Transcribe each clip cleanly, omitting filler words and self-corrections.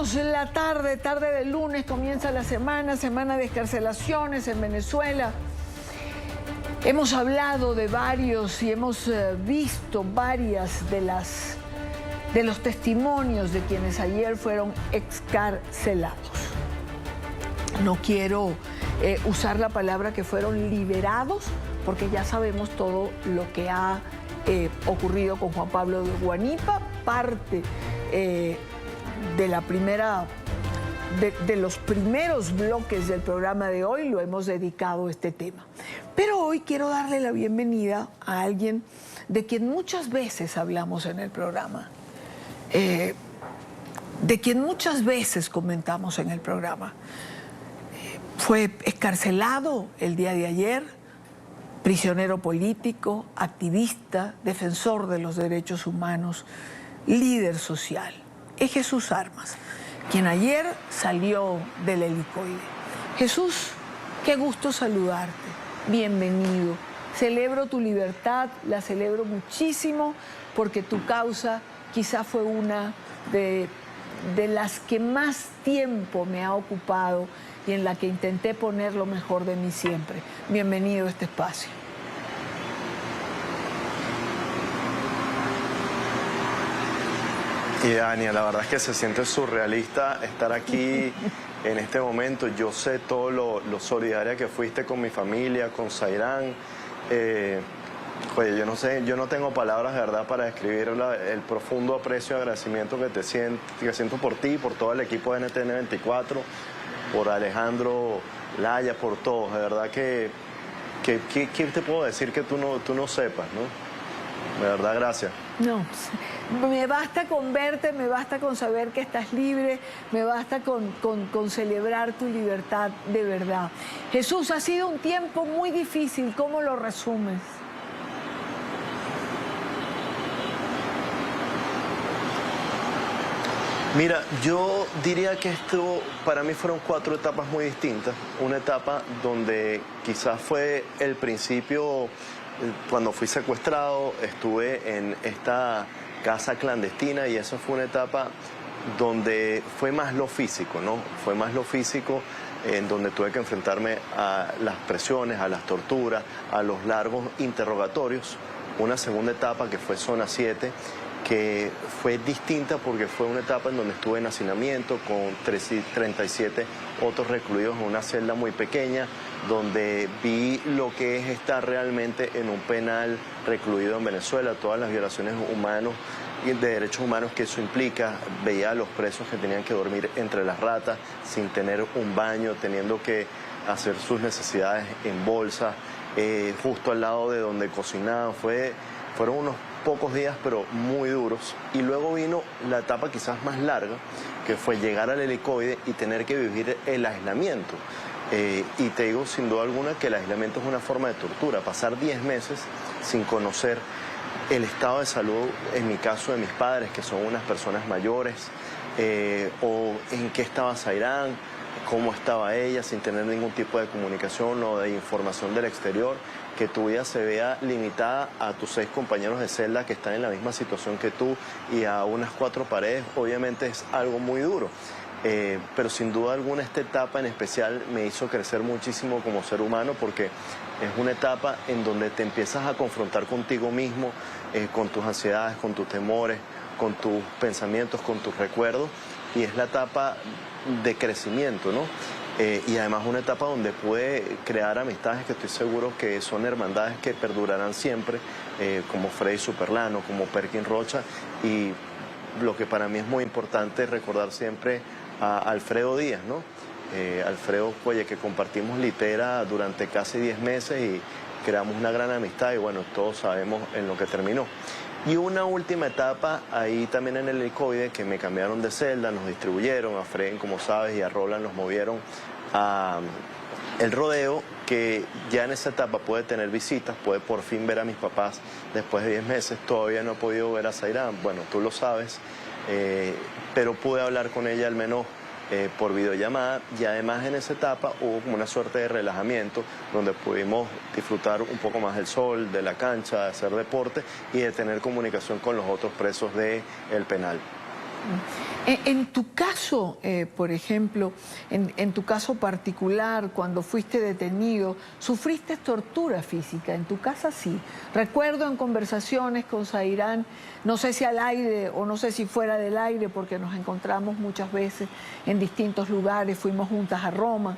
Comenzamos la tarde de lunes, comienza la semana de excarcelaciones en Venezuela. Hemos hablado de varios y hemos visto varias de los testimonios de quienes ayer fueron excarcelados. No quiero usar la palabra que fueron liberados, porque ya sabemos todo lo que ha ocurrido con Juan Pablo de Guanipa, parte de los primeros bloques del programa de hoy lo hemos dedicado a este tema. Pero hoy quiero darle la bienvenida a alguien de quien muchas veces hablamos en el programa, de quien muchas veces comentamos en el programa. Fue excarcelado el día de ayer, prisionero político, activista, defensor de los derechos humanos, líder social. Es Jesús Armas, quien ayer salió del helicoide. Jesús, qué gusto saludarte. Bienvenido. Celebro tu libertad, la celebro muchísimo, porque tu causa quizá fue una de las que más tiempo me ha ocupado y en la que intenté poner lo mejor de mí siempre. Bienvenido a este espacio. Y Ania, la verdad es que se siente surrealista estar aquí en este momento. Yo sé todo lo solidaria que fuiste con mi familia, con Zairán. Oye, yo no sé, yo no tengo palabras de verdad para describir el profundo aprecio y agradecimiento que siento por ti, por todo el equipo de NTN 24, por Alejandro Laya, por todos. De verdad que ¿qué te puedo decir que tú no sepas, ¿no? De verdad, gracias. No, me basta con verte, me basta con saber que estás libre, me basta con celebrar tu libertad de verdad. Jesús, ha sido un tiempo muy difícil, ¿cómo lo resumes? Mira, yo diría que esto para mí fueron 4 etapas muy distintas. Una etapa donde quizás fue el principio, cuando fui secuestrado, estuve en esta casa clandestina y eso fue una etapa donde fue más lo físico, ¿no? Fue más lo físico, en donde tuve que enfrentarme a las presiones, a las torturas, a los largos interrogatorios. Una segunda etapa que fue Zona 7, que fue distinta porque fue una etapa en donde estuve en hacinamiento con 37 otros recluidos en una celda muy pequeña, donde vi lo que es estar realmente en un penal recluido en Venezuela, todas las violaciones humanas y de derechos humanos que eso implica. Veía a los presos que tenían que dormir entre las ratas, sin tener un baño, teniendo que hacer sus necesidades en bolsa, justo al lado de donde cocinaban. Fueron unos pocos días, pero muy duros. Y luego vino la etapa quizás más larga, que fue llegar al helicoide y tener que vivir el aislamiento. Y te digo sin duda alguna que el aislamiento es una forma de tortura. Pasar 10 meses sin conocer el estado de salud, en mi caso de mis padres, que son unas personas mayores, o en qué estaba Zairán, cómo estaba ella, sin tener ningún tipo de comunicación o de información del exterior, que tu vida se vea limitada a tus 6 compañeros de celda que están en la misma situación que tú y a unas 4 paredes, obviamente es algo muy duro. Pero sin duda alguna esta etapa en especial me hizo crecer muchísimo como ser humano, porque es una etapa en donde te empiezas a confrontar contigo mismo, con tus ansiedades, con tus temores, con tus pensamientos, con tus recuerdos, y es la etapa de crecimiento, ¿no? Y además una etapa donde pude crear amistades que estoy seguro que son hermandades que perdurarán siempre, como Freddy Superlano, como Perkin Rocha, y lo que para mí es muy importante es recordar siempre a Alfredo Díaz, ¿no? Alfredo, oye, que compartimos litera durante casi 10 meses y creamos una gran amistad y bueno, todos sabemos en lo que terminó. Y una última etapa ahí también en el helicoide, que me cambiaron de celda, nos distribuyeron, a Fred, como sabes, y a Roland los movieron a El Rodeo, que ya en esa etapa puede tener visitas, puede por fin ver a mis papás después de 10 meses. Todavía no he podido ver a Zairán, bueno, tú lo sabes, pero pude hablar con ella al menos por videollamada, y además en esa etapa hubo como una suerte de relajamiento donde pudimos disfrutar un poco más del sol, de la cancha, de hacer deporte y de tener comunicación con los otros presos del penal. En tu caso, por ejemplo, en tu caso particular, cuando fuiste detenido, ¿sufriste tortura física? En tu casa sí. Recuerdo en conversaciones con Zairán, no sé si al aire o no sé si fuera del aire, porque nos encontramos muchas veces en distintos lugares, fuimos juntas a Roma,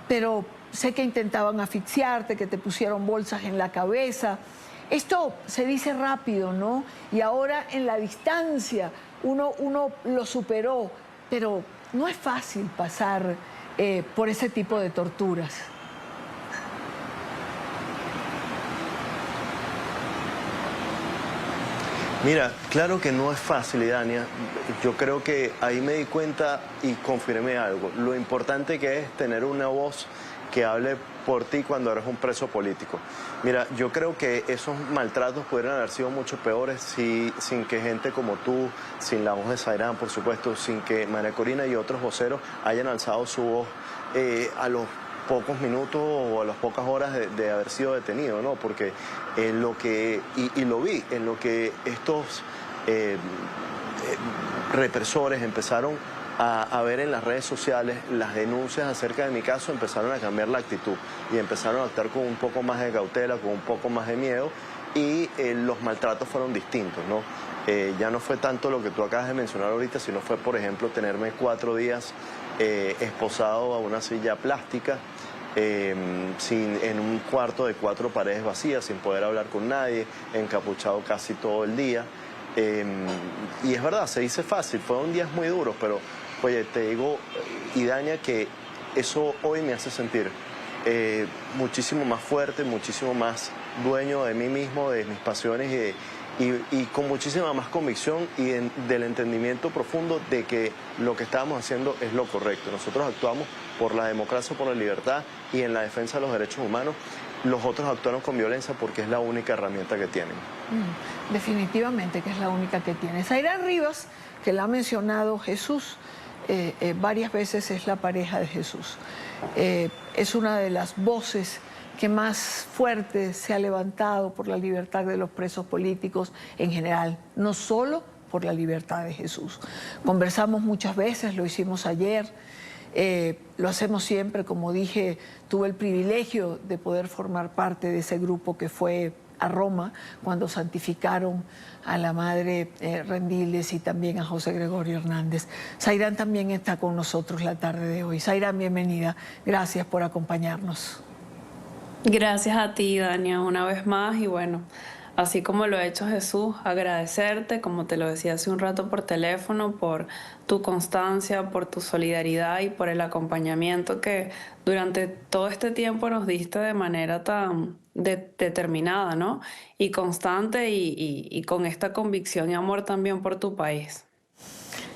pero sé que intentaban asfixiarte, que te pusieron bolsas en la cabeza. Esto se dice rápido, ¿no? Y ahora en la distancia uno lo superó, pero no es fácil pasar por ese tipo de torturas. Mira, claro que no es fácil, Idania. Yo creo que ahí me di cuenta y confirmé algo. Lo importante que es tener una voz que hable por ti cuando eres un preso político. Mira, yo creo que esos maltratos podrían haber sido mucho peores sin que gente como tú, sin la voz de Zairán, por supuesto, sin que María Corina y otros voceros hayan alzado su voz a los pocos minutos o a las pocas horas de haber sido detenido, ¿no? Porque en lo que, y lo vi, en lo que estos represores empezaron a ver en las redes sociales las denuncias acerca de mi caso, empezaron a cambiar la actitud y empezaron a actuar con un poco más de cautela, con un poco más de miedo, y los maltratos fueron distintos, ¿no? Ya no fue tanto lo que tú acabas de mencionar ahorita, sino fue, por ejemplo, tenerme 4 días esposado a una silla plástica, en un cuarto de 4 paredes vacías, sin poder hablar con nadie, encapuchado casi todo el día. Y es verdad, se dice fácil, fueron días muy duros, pero oye, te digo, Idania, que eso hoy me hace sentir muchísimo más fuerte, muchísimo más dueño de mí mismo, de mis pasiones y con muchísima más convicción y del entendimiento profundo de que lo que estábamos haciendo es lo correcto. Nosotros actuamos por la democracia, por la libertad y en la defensa de los derechos humanos. Los otros actuaron con violencia porque es la única herramienta que tienen. Definitivamente que es la única que tiene. Zairán Rivas, que la ha mencionado Jesús varias veces, es la pareja de Jesús. Es una de las voces que más fuerte se ha levantado por la libertad de los presos políticos en general, no solo por la libertad de Jesús. Conversamos muchas veces, lo hicimos ayer, lo hacemos siempre, como dije, tuve el privilegio de poder formar parte de ese grupo que fue a Roma cuando santificaron a la Madre Rendiles y también a José Gregorio Hernández. Zairán también está con nosotros la tarde de hoy. Zairán, bienvenida. Gracias por acompañarnos. Gracias a ti, Dania, una vez más. Y bueno, así como lo ha hecho Jesús, agradecerte, como te lo decía hace un rato por teléfono, por tu constancia, por tu solidaridad y por el acompañamiento que durante todo este tiempo nos diste de manera tan determinada, ¿no? Y constante y con esta convicción y amor también por tu país.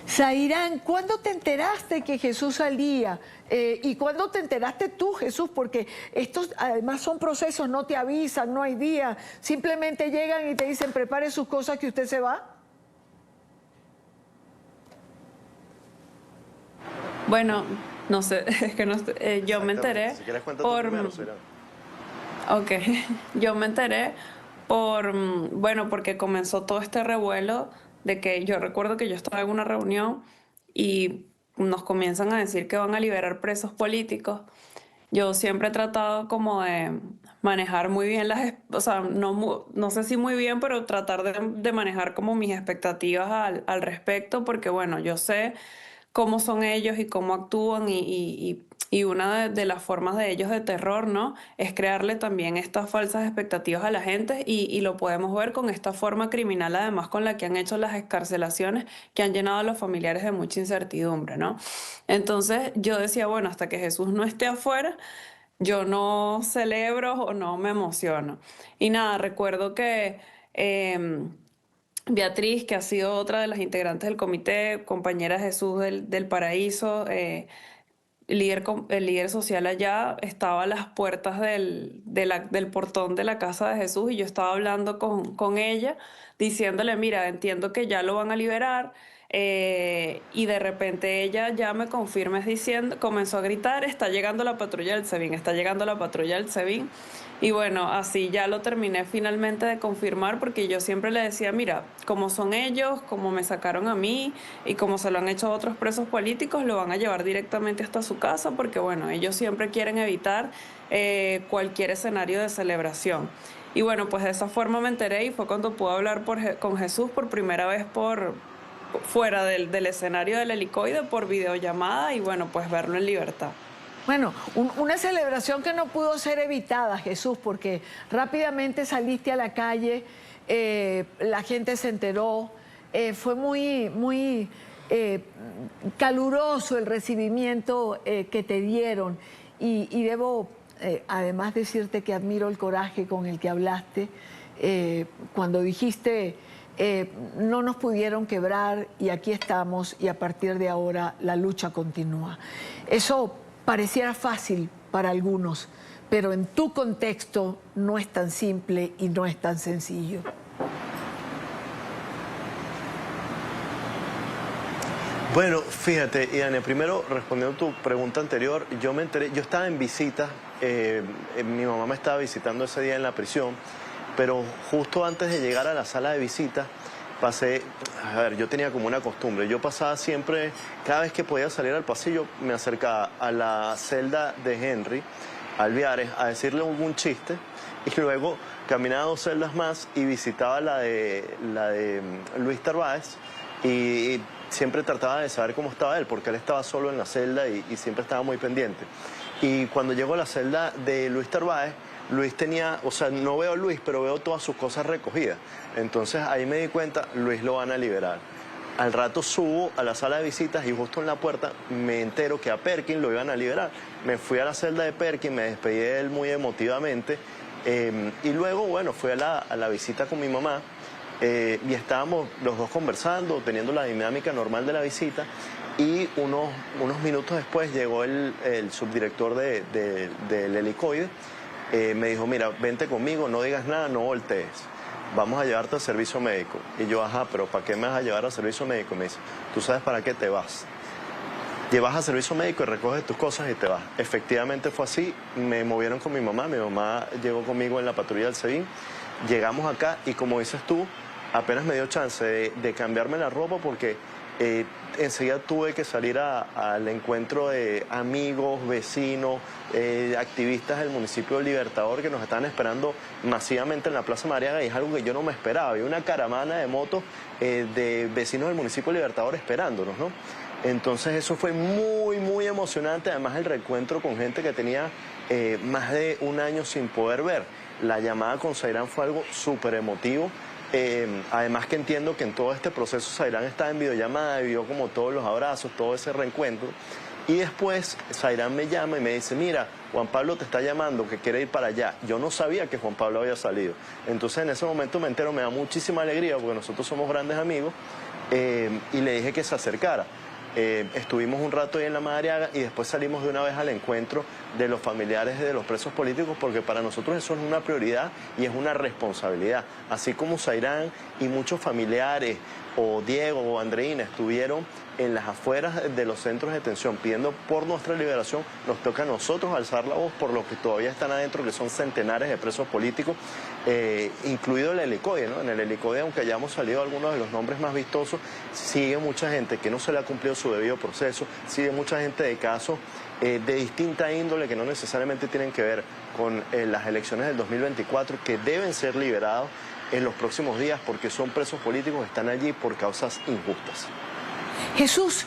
Zairán, ¿cuándo te enteraste que Jesús salía? ¿Y cuándo te enteraste tú, Jesús? Porque estos además son procesos, no te avisan, no hay día. Simplemente llegan y te dicen, prepare sus cosas que usted se va. Bueno, no sé, es que no, yo me enteré Si quieres cuenta por... tú primero, Zairán. Ok, yo me enteré por, bueno, porque comenzó todo este revuelo de que yo recuerdo que yo estaba en una reunión y nos comienzan a decir que van a liberar presos políticos. Yo siempre he tratado como de manejar muy bien o sea, no sé si muy bien, pero tratar de manejar como mis expectativas al respecto, porque bueno, yo sé cómo son ellos y cómo actúan y una de las formas de ellos de terror, ¿no? Es crearle también estas falsas expectativas a la gente y lo podemos ver con esta forma criminal, además con la que han hecho las excarcelaciones que han llenado a los familiares de mucha incertidumbre, ¿no? Entonces yo decía, bueno, hasta que Jesús no esté afuera, yo no celebro o no me emociono. Y nada, recuerdo que... Beatriz, que ha sido otra de las integrantes del comité, compañera de Jesús del Paraíso, el líder social allá, estaba a las puertas del portón de la casa de Jesús y yo estaba hablando con ella, diciéndole, mira, entiendo que ya lo van a liberar, Y de repente ella ya me confirma diciendo, comenzó a gritar, está llegando la patrulla del SEBIN, está llegando la patrulla del SEBIN. Y bueno, así ya lo terminé finalmente de confirmar, porque yo siempre le decía, mira, como son ellos, como me sacaron a mí y como se lo han hecho a otros presos políticos, lo van a llevar directamente hasta su casa, porque bueno, ellos siempre quieren evitar cualquier escenario de celebración. Y bueno, pues de esa forma me enteré, y fue cuando pude hablar con Jesús por primera vez fuera del escenario del helicoide, por videollamada, y bueno, pues verlo en libertad. Bueno, una celebración que no pudo ser evitada, Jesús, porque rápidamente saliste a la calle, la gente se enteró, fue muy caluroso el recibimiento que te dieron, y debo además decirte que admiro el coraje con el que hablaste cuando dijiste no nos pudieron quebrar y aquí estamos, y a partir de ahora la lucha continúa. Eso pareciera fácil para algunos, pero en tu contexto no es tan simple y no es tan sencillo. Bueno, fíjate, Iane, primero respondiendo a tu pregunta anterior, yo me enteré, yo estaba en visita, mi mamá me estaba visitando ese día en la prisión, pero justo antes de llegar a la sala de visita, yo tenía como una costumbre, yo pasaba siempre, cada vez que podía salir al pasillo, me acercaba a la celda de Henry Alviares a decirle algún chiste, y luego caminaba 2 celdas más y visitaba la de Luis Tarváez, y siempre trataba de saber cómo estaba él, porque él estaba solo en la celda y siempre estaba muy pendiente. Y cuando llego a la celda de Luis Tarváez, Luis tenía, o sea, no veo a Luis, pero veo todas sus cosas recogidas. Entonces ahí me di cuenta, Luis lo van a liberar. Al rato subo a la sala de visitas y justo en la puerta me entero que a Perkin lo iban a liberar. Me fui a la celda de Perkin, me despedí de él muy emotivamente, y luego, bueno, fui a la visita con mi mamá, y estábamos los dos conversando, teniendo la dinámica normal de la visita, y unos minutos después llegó el subdirector del helicoide. Me dijo, mira, vente conmigo, no digas nada, no voltees, vamos a llevarte al servicio médico. Y yo, ajá, pero ¿para qué me vas a llevar al servicio médico? Me dice, tú sabes para qué te vas. Llevas al servicio médico y recoges tus cosas y te vas. Efectivamente fue así, me movieron con mi mamá llegó conmigo en la patrulla del SEBIN, llegamos acá y como dices tú, apenas me dio chance de cambiarme la ropa porque enseguida tuve que salir al encuentro de amigos, vecinos, activistas del municipio de Libertador que nos estaban esperando masivamente en la Plaza Mariaga, y es algo que yo no me esperaba. Había una caravana de motos de vecinos del municipio de Libertador esperándonos, ¿no? Entonces eso fue muy emocionante, además el reencuentro con gente que tenía más de 1 año sin poder ver. La llamada con Zairán fue algo súper emotivo. Además que entiendo que en todo este proceso Zairán estaba en videollamada y vio como todos los abrazos, todo ese reencuentro. Y después Zairán me llama y me dice, mira, Juan Pablo te está llamando, que quiere ir para allá. Yo no sabía que Juan Pablo había salido. Entonces en ese momento me entero, me da muchísima alegría porque nosotros somos grandes amigos, y le dije que se acercara. Estuvimos un rato ahí en la Madariaga y después salimos de una vez al encuentro de los familiares de los presos políticos, porque para nosotros eso es una prioridad y es una responsabilidad. Así como Zairán y muchos familiares, o Diego o Andreina, estuvieron en las afueras de los centros de detención pidiendo por nuestra liberación, nos toca a nosotros alzar la voz por los que todavía están adentro, que son centenares de presos políticos, incluido el helicoide, ¿no? En el helicoide, aunque hayamos salido algunos de los nombres más vistosos, sigue mucha gente que no se le ha cumplido su debido proceso, sigue mucha gente de casos de distinta índole que no necesariamente tienen que ver con las elecciones del 2024, que deben ser liberados en los próximos días porque son presos políticos que están allí por causas injustas. Jesús,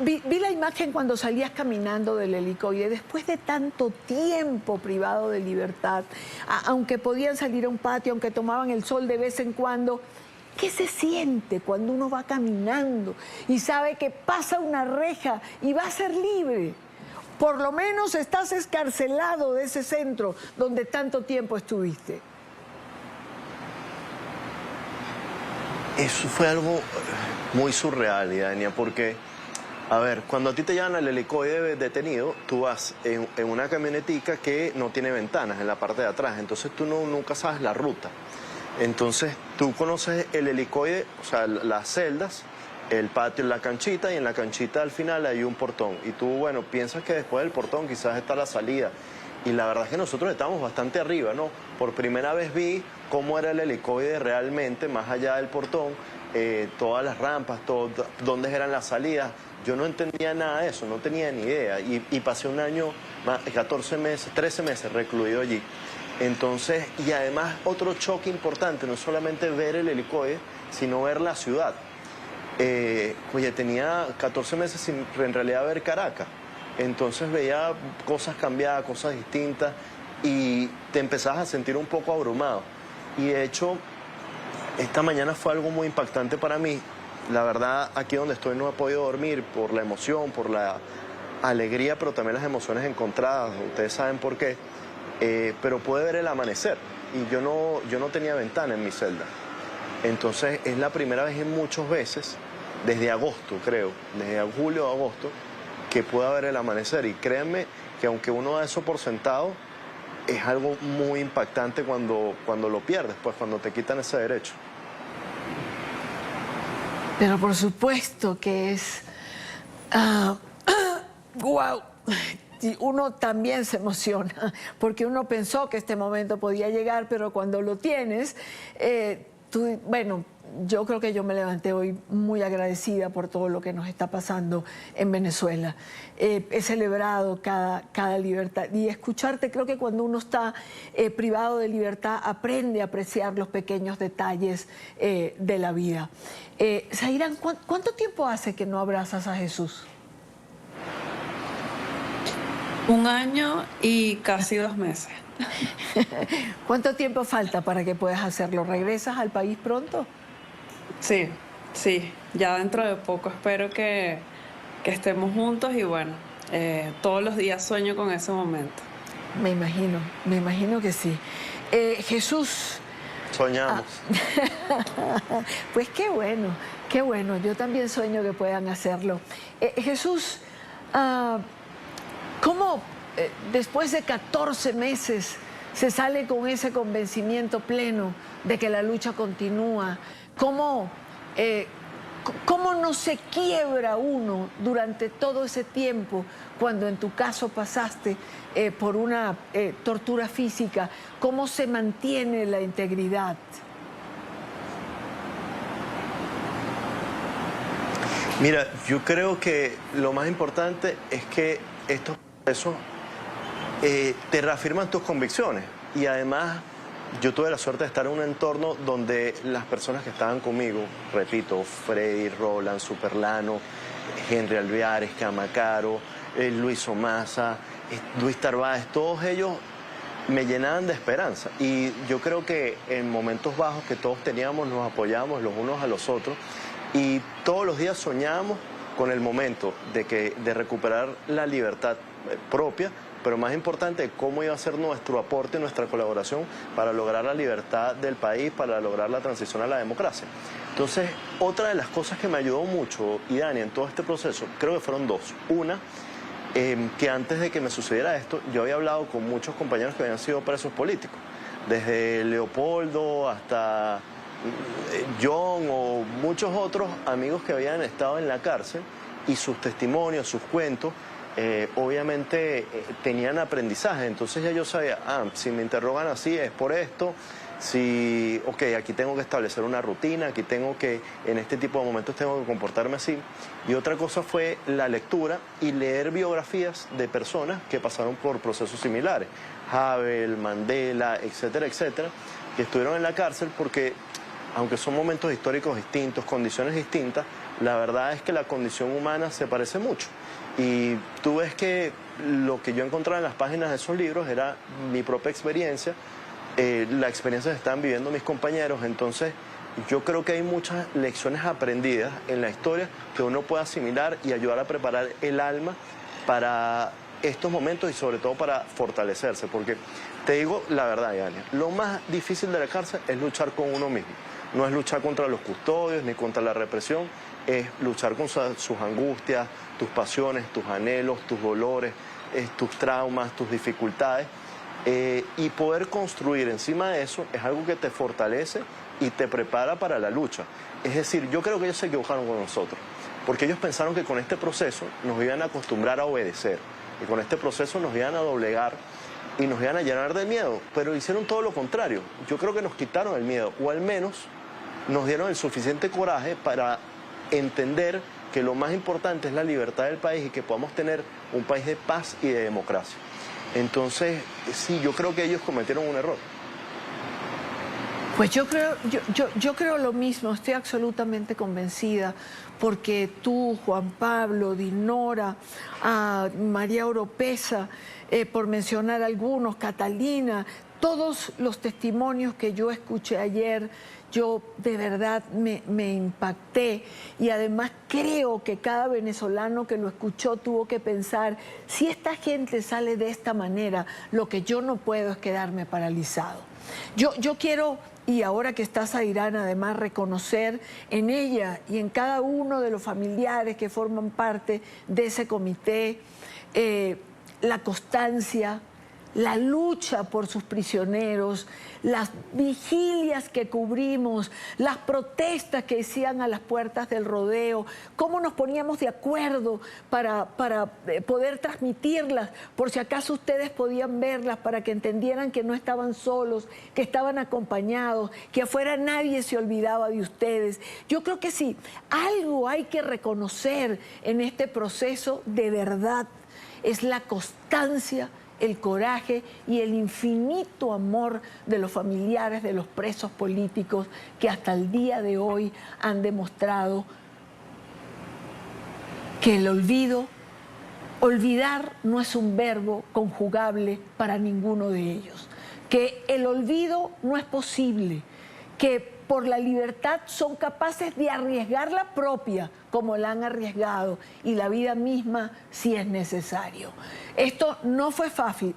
vi la imagen cuando salías caminando del helicoide, después de tanto tiempo privado de libertad, aunque podían salir a un patio, aunque tomaban el sol de vez en cuando. ¿Qué se siente cuando uno va caminando y sabe que pasa una reja y va a ser libre? Por lo menos estás excarcelado de ese centro donde tanto tiempo estuviste. Eso fue algo muy surreal, Idania, porque, a ver, cuando a ti te llevan al helicoide detenido, tú vas en una camionetica que no tiene ventanas en la parte de atrás, entonces tú nunca sabes la ruta. Entonces tú conoces el helicoide, o sea, las celdas, el patio, la canchita, y en la canchita al final hay un portón. Y tú, bueno, piensas que después del portón quizás está la salida. Y la verdad es que nosotros estamos bastante arriba, ¿no? Por primera vez vi cómo era el helicoide realmente, más allá del portón, todas las rampas, dónde eran las salidas. Yo no entendía nada de eso, no tenía ni idea. Y pasé un año, 14 meses, 13 meses recluido allí. Entonces, y además otro choque importante, no solamente ver el helicoide, sino ver la ciudad. Oye, tenía 14 meses sin en realidad ver Caracas. Entonces veía cosas cambiadas, cosas distintas, y te empezabas a sentir un poco abrumado. Y de hecho, esta mañana fue algo muy impactante para mí. La verdad, aquí donde estoy no he podido dormir por la emoción, por la alegría, pero también las emociones encontradas. Ustedes saben por qué. Pero pude ver el amanecer, y yo no tenía ventana en mi celda. Entonces es la primera vez en muchas veces, desde agosto creo, desde julio o agosto, que pueda ver el amanecer. Y créanme que aunque uno da eso por sentado, es algo muy impactante cuando lo pierdes, pues cuando te quitan ese derecho. Pero por supuesto que es... ¡Guau! Y uno también se emociona, porque uno pensó que este momento podía llegar, pero cuando lo tienes, bueno, yo creo que yo me levanté hoy muy agradecida por todo lo que nos está pasando en Venezuela. He celebrado cada libertad, y escucharte, creo que cuando uno está privado de libertad, aprende a apreciar los pequeños detalles de la vida. Zairán, ¿cuánto tiempo hace que no abrazas a Jesús? 1 año y casi 2 meses. ¿Cuánto tiempo falta para que puedas hacerlo? ¿Regresas al país pronto? Sí, sí, ya dentro de poco espero que estemos juntos, y bueno, todos los días sueño con ese momento. Me imagino que sí. Jesús. Soñamos. Pues qué bueno, yo también sueño que puedan hacerlo. Jesús, ¿cómo después de 14 meses se sale con ese convencimiento pleno de que la lucha continúa? ¿Cómo no se quiebra uno durante todo ese tiempo, cuando en tu caso pasaste por una tortura física? ¿Cómo se mantiene la integridad? Mira, yo creo que lo más importante es que estos procesos te reafirman tus convicciones, y además yo tuve la suerte de estar en un entorno donde las personas que estaban conmigo, repito, Freddy, Roland, Superlano, Henry Alveares, Camacaro, Luis Omasa, Luis Tarváez, todos ellos me llenaban de esperanza. Y yo creo que en momentos bajos que todos teníamos, nos apoyábamos los unos a los otros, y todos los días soñábamos con el momento de recuperar la libertad propia, pero más importante, cómo iba a ser nuestro aporte, nuestra colaboración para lograr la libertad del país, para lograr la transición a la democracia. Entonces, otra de las cosas que me ayudó mucho, y Dani, en todo este proceso, creo que fueron dos. Una, que antes de que me sucediera esto, yo había hablado con muchos compañeros que habían sido presos políticos, desde Leopoldo hasta John o muchos otros amigos que habían estado en la cárcel, y sus testimonios, sus cuentos, obviamente tenían aprendizaje. Entonces ya yo sabía, si me interrogan así es por esto, ok, aquí tengo que establecer una rutina, aquí tengo que, en este tipo de momentos tengo que comportarme así. Y otra cosa fue la lectura y leer biografías de personas que pasaron por procesos similares, Havel, Mandela, etcétera, etcétera, que estuvieron en la cárcel, porque aunque son momentos históricos distintos, condiciones distintas, la verdad es que la condición humana se parece mucho. Y tú ves que lo que yo encontraba en las páginas de esos libros era mi propia experiencia, la experiencia que estaban viviendo mis compañeros. Entonces yo creo que hay muchas lecciones aprendidas en la historia que uno puede asimilar y ayudar a preparar el alma para estos momentos, y sobre todo para fortalecerse. Porque te digo la verdad, Yania, lo más difícil de la cárcel es luchar con uno mismo. No es luchar contra los custodios ni contra la represión, es luchar con sus angustias, tus pasiones, tus anhelos, tus dolores, tus traumas, tus dificultades. Y poder construir encima de eso es algo que te fortalece y te prepara para la lucha. Es decir, yo creo que ellos se equivocaron con nosotros, porque ellos pensaron que con este proceso nos iban a acostumbrar a obedecer, y con este proceso nos iban a doblegar y nos iban a llenar de miedo, pero hicieron todo lo contrario. Yo creo que nos quitaron el miedo, o al menos nos dieron el suficiente coraje para entender que lo más importante es la libertad del país y que podamos tener un país de paz y de democracia. Entonces, sí, yo creo que ellos cometieron un error. Pues yo creo lo mismo, estoy absolutamente convencida, porque tú, Juan Pablo, Dinora, María Oropesa, por mencionar algunos, Catalina, todos los testimonios que yo escuché ayer, yo de verdad me impacté, y además creo que cada venezolano que lo escuchó tuvo que pensar, si esta gente sale de esta manera, lo que yo no puedo es quedarme paralizado. Yo quiero, y ahora que está Zairán, además reconocer en ella y en cada uno de los familiares que forman parte de ese comité la constancia, la lucha por sus prisioneros, las vigilias que cubrimos, las protestas que hacían a las puertas del rodeo, cómo nos poníamos de acuerdo para poder transmitirlas, por si acaso ustedes podían verlas, para que entendieran que no estaban solos, que estaban acompañados, que afuera nadie se olvidaba de ustedes. Yo creo que sí, algo hay que reconocer en este proceso de verdad, es la constancia, el coraje y el infinito amor de los familiares de los presos políticos que hasta el día de hoy han demostrado que el olvidar no es un verbo conjugable para ninguno de ellos, que el olvido no es posible, que por la libertad son capaces de arriesgar la propia como la han arriesgado, y la vida misma si es necesario. Esto no fue fácil,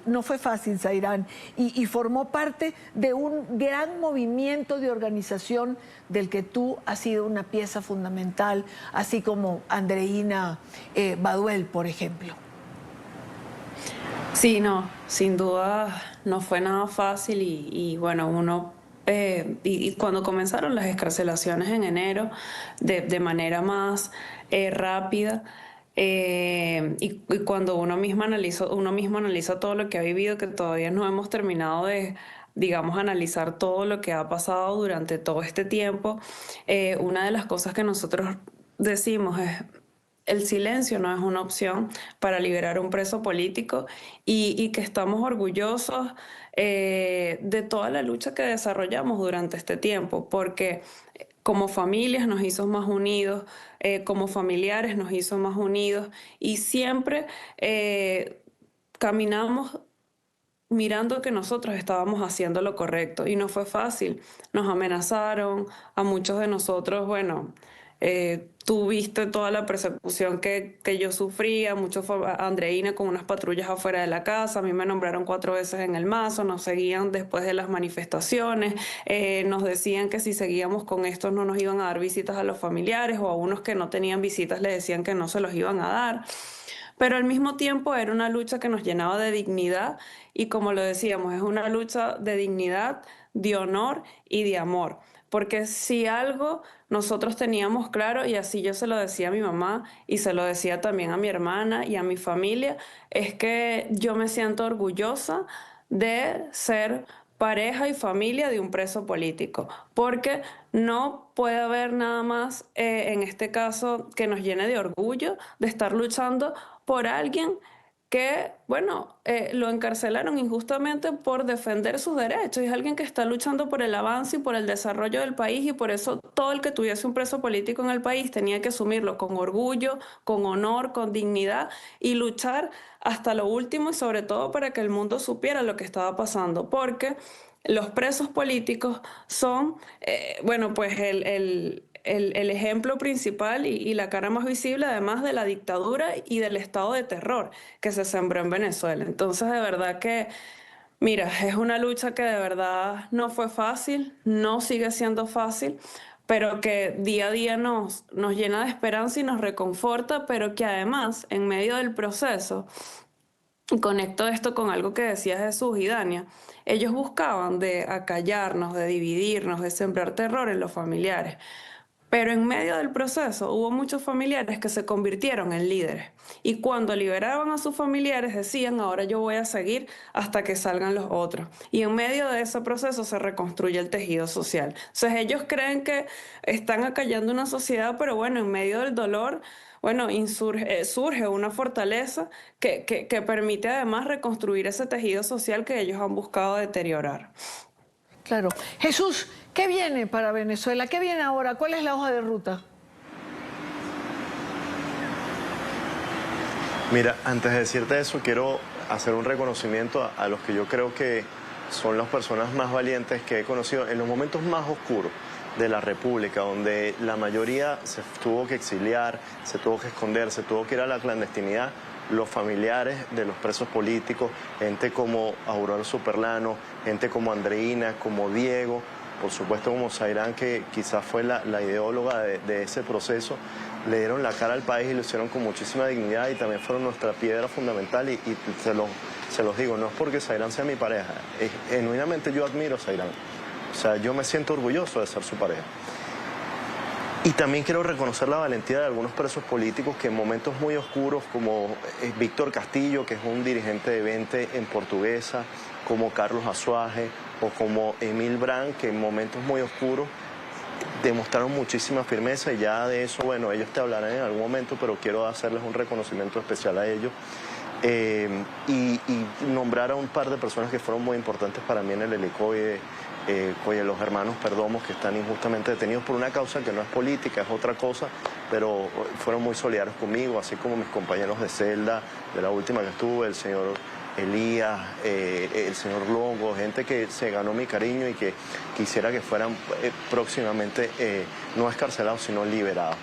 Zairán, y formó parte de un gran movimiento de organización del que tú has sido una pieza fundamental, así como Andreina Baduel, por ejemplo. Sí, no, sin duda no fue nada fácil y bueno, uno... y cuando comenzaron las excarcelaciones en enero de manera más rápida, y cuando uno mismo analiza todo lo que ha vivido, que todavía no hemos terminado de, digamos, analizar todo lo que ha pasado durante todo este tiempo, una de las cosas que nosotros decimos es: el silencio no es una opción para liberar a un preso político, y que estamos orgullosos de toda la lucha que desarrollamos durante este tiempo, porque como familias nos hizo más unidos, como familiares nos hizo más unidos, y siempre caminamos mirando que nosotros estábamos haciendo lo correcto, y no fue fácil. Nos amenazaron a muchos de nosotros, bueno... tú viste toda la persecución que yo sufría, Andreina con unas patrullas afuera de la casa, a mí me nombraron 4 veces en el Mazo, nos seguían después de las manifestaciones, nos decían que si seguíamos con esto no nos iban a dar visitas a los familiares, o a unos que no tenían visitas le decían que no se los iban a dar. Pero al mismo tiempo era una lucha que nos llenaba de dignidad, y como lo decíamos, es una lucha de dignidad, de honor y de amor. Porque si algo nosotros teníamos claro, y así yo se lo decía a mi mamá y se lo decía también a mi hermana y a mi familia, es que yo me siento orgullosa de ser pareja y familia de un preso político, porque no puede haber nada más en este caso que nos llene de orgullo de estar luchando por alguien que, bueno, lo encarcelaron injustamente por defender sus derechos. Es alguien que está luchando por el avance y por el desarrollo del país, y por eso todo el que tuviese un preso político en el país tenía que asumirlo con orgullo, con honor, con dignidad, y luchar hasta lo último, y sobre todo para que el mundo supiera lo que estaba pasando, porque los presos políticos son, bueno, pues el ejemplo principal y la cara más visible, además de la dictadura y del estado de terror que se sembró en Venezuela. Entonces, de verdad que, mira, es una lucha que de verdad no fue fácil, no sigue siendo fácil, pero que día a día nos llena de esperanza y nos reconforta, pero que además, en medio del proceso, y conecto esto con algo que decía Jesús y Dania, ellos buscaban de acallarnos, de dividirnos, de sembrar terror en los familiares. Pero en medio del proceso hubo muchos familiares que se convirtieron en líderes. Y cuando liberaban a sus familiares decían, ahora yo voy a seguir hasta que salgan los otros. Y en medio de ese proceso se reconstruye el tejido social. Entonces ellos creen que están acallando una sociedad, pero bueno, en medio del dolor, bueno, surge una fortaleza que permite además reconstruir ese tejido social que ellos han buscado deteriorar. Claro. Jesús, ¿qué viene para Venezuela? ¿Qué viene ahora? ¿Cuál es la hoja de ruta? Mira, antes de decirte eso, quiero hacer un reconocimiento a los que yo creo que son las personas más valientes que he conocido en los momentos más oscuros de la República, donde la mayoría se tuvo que exiliar, se tuvo que esconder, se tuvo que ir a la clandestinidad. Los familiares de los presos políticos, gente como Aurora Superlano, gente como Andreina, como Diego, por supuesto como Zairán, que quizás fue la ideóloga de ese proceso, le dieron la cara al país y lo hicieron con muchísima dignidad y también fueron nuestra piedra fundamental y se los digo, no es porque Zairán sea mi pareja, genuinamente yo admiro a Zairán, o sea, yo me siento orgulloso de ser su pareja. Y también quiero reconocer la valentía de algunos presos políticos que en momentos muy oscuros, como Víctor Castillo, que es un dirigente de Vente en Portuguesa, como Carlos Azuaje o como Emil Brand, que en momentos muy oscuros demostraron muchísima firmeza y ya de eso, bueno, ellos te hablarán en algún momento, pero quiero hacerles un reconocimiento especial a ellos. Y nombrar a un par de personas que fueron muy importantes para mí en el helicoide, los hermanos Perdomos, que están injustamente detenidos por una causa que no es política, es otra cosa, pero fueron muy solidarios conmigo, así como mis compañeros de celda, de la última que estuve, el señor Elías, el señor Longo, gente que se ganó mi cariño y que quisiera que fueran próximamente no escarcelados, sino liberados.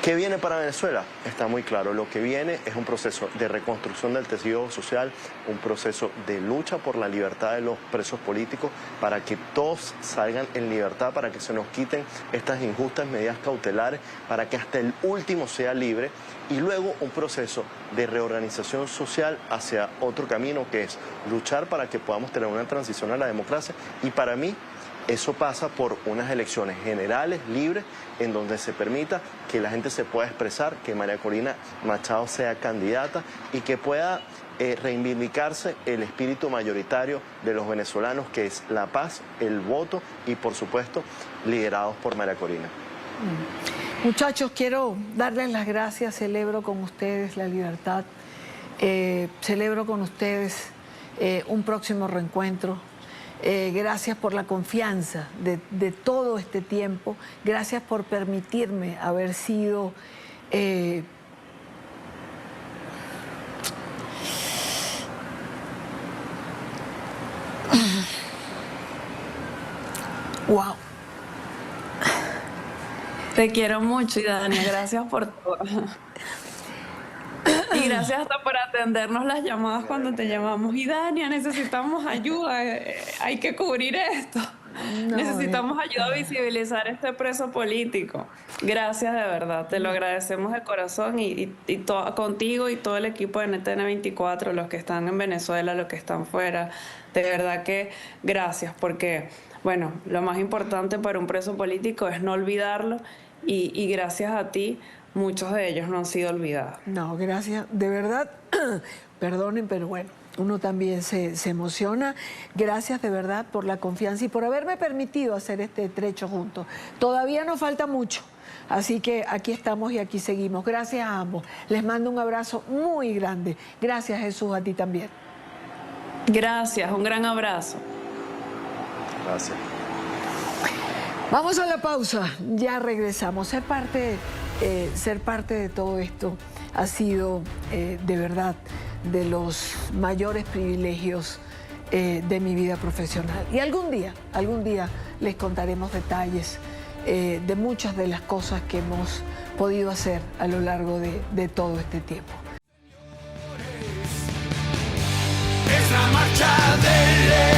¿Qué viene para Venezuela? Está muy claro. Lo que viene es un proceso de reconstrucción del tejido social, un proceso de lucha por la libertad de los presos políticos para que todos salgan en libertad, para que se nos quiten estas injustas medidas cautelares, para que hasta el último sea libre y luego un proceso de reorganización social hacia otro camino que es luchar para que podamos tener una transición a la democracia y para mí eso pasa por unas elecciones generales, libres, en donde se permita que la gente se pueda expresar, que María Corina Machado sea candidata y que pueda reivindicarse el espíritu mayoritario de los venezolanos, que es la paz, el voto y, por supuesto, liderados por María Corina. Muchachos, quiero darles las gracias, celebro con ustedes la libertad, celebro con ustedes un próximo reencuentro. Gracias por la confianza de todo este tiempo. Gracias por permitirme haber sido wow. Te quiero mucho, Idania. Gracias por todo. Y gracias hasta por atendernos las llamadas cuando te llamamos. Idania, necesitamos ayuda, hay que cubrir esto. No, necesitamos ayuda a visibilizar este preso político. Gracias de verdad, te lo agradecemos de corazón y contigo y todo el equipo de NTN 24, los que están en Venezuela, los que están fuera. De verdad que gracias, porque bueno, lo más importante para un preso político es no olvidarlo y gracias a ti muchos de ellos no han sido olvidados. No, gracias, de verdad, perdonen, pero bueno, uno también se emociona. Gracias de verdad por la confianza y por haberme permitido hacer este trecho juntos. Todavía nos falta mucho, así que aquí estamos y aquí seguimos. Gracias a ambos. Les mando un abrazo muy grande. Gracias, Jesús, a ti también. Gracias, un gran abrazo. Gracias. Vamos a la pausa, ya regresamos. Ser parte de todo esto ha sido de verdad de los mayores privilegios de mi vida profesional. Y algún día les contaremos detalles de muchas de las cosas que hemos podido hacer a lo largo de todo este tiempo. Es la marcha del